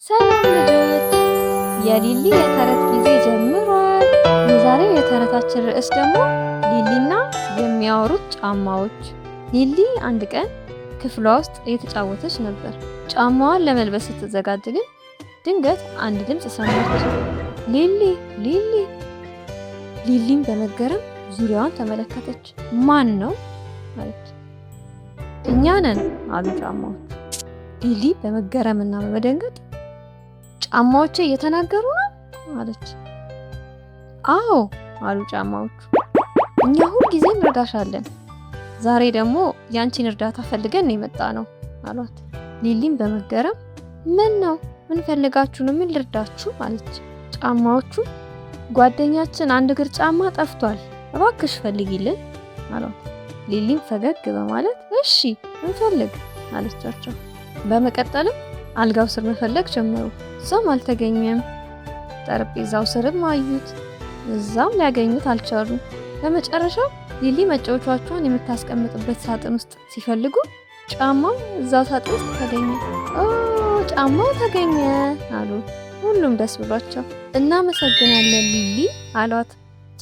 ሰላም ልጆች፣ የሊሊ የተረት ጊዜ ጀምሯል። የዛሬው የተረታችን ርዕስ ደግሞ ሊሊና የሚያወሩት ጫማዎች። ሊሊ አንድ ቀን ክፍሏ ውስጥ እየተጫወተች ነበር። ጫማዋን ለመልበስ ስትዘጋጅ ግን ድንገት አንድ ድምፅ ሰማች። ሊሊ ሊሊ። ሊሊም በመገረም ዙሪያዋን ተመለከተች። ማን ነው አለች። እኛ ነን አሉ ጫማዎቹ። ሊሊ በመገረምና በመደንገጥ ጫማዎቼ እየተናገሩ ነው አለች። አዎ አሉ ጫማዎቹ፣ እኛ ሁል ጊዜ እንረዳሻለን። ዛሬ ደግሞ ያንቺን እርዳታ ፈልገን ነው የመጣ ነው አሏት። ሊሊም በመገረም ምን ነው? ምን ፈልጋችሁ ነው? ምን ልርዳችሁ አለች። ጫማዎቹ ጓደኛችን አንድ እግር ጫማ ጠፍቷል፣ እባክሽ ፈልጊልን አሏት። ሊሊም ፈገግ በማለት እሺ እንፈልግ አለቻቸው። በመቀጠልም አልጋው ስር መፈለግ ጀመሩ። እዛም አልተገኘም። ጠረጴዛው ስርም አዩት፣ እዛም ሊያገኙት አልቻሉም። በመጨረሻ ሊሊ መጫወቻቸውን የምታስቀምጥበት ሳጥን ውስጥ ሲፈልጉ ጫማው እዛው ሳጥን ውስጥ ተገኘ። ጫማው ተገኘ አሉ። ሁሉም ደስ ብሏቸው እናመሰግናለን ሊሊ አሏት።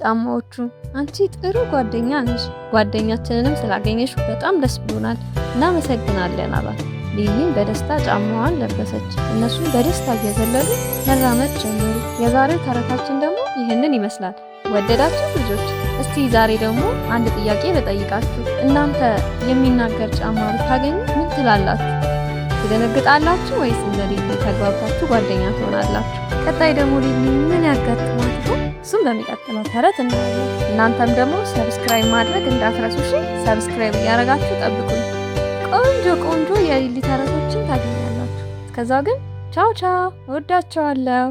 ጫማዎቹ አንቺ ጥሩ ጓደኛ ነሽ፣ ጓደኛችንንም ስላገኘሽ በጣም ደስ ብሎናል፣ እናመሰግናለን አሏት። ሊሊም በደስታ ጫማዋን ለበሰች። እነሱም በደስታ እየዘለሉ መራመድ ጀመሩ። የዛሬው ተረታችን ደግሞ ይህንን ይመስላል። ወደዳችሁ ልጆች? እስቲ ዛሬ ደግሞ አንድ ጥያቄ ልጠይቃችሁ። እናንተ የሚናገር ጫማ ብታገኙ ምን ትላላችሁ? ትደነግጣላችሁ ወይስ እንደ ሊሊ ተግባብታችሁ ጓደኛ ትሆናላችሁ? ቀጣይ ደግሞ ሊሊ ምን ያጋጥማችሁ? እሱም በሚቀጥለው ተረት እናያለን። እናንተም ደግሞ ሰብስክራይብ ማድረግ እንዳትረሱ እሺ። ሰብስክራይብ እያደረጋችሁ ጠብቁኝ። ቆንጆ የሊሊ ተረቶችን ታገኛላችሁ። እስከዛው ግን ቻው ቻው፣ እወዳችኋለሁ።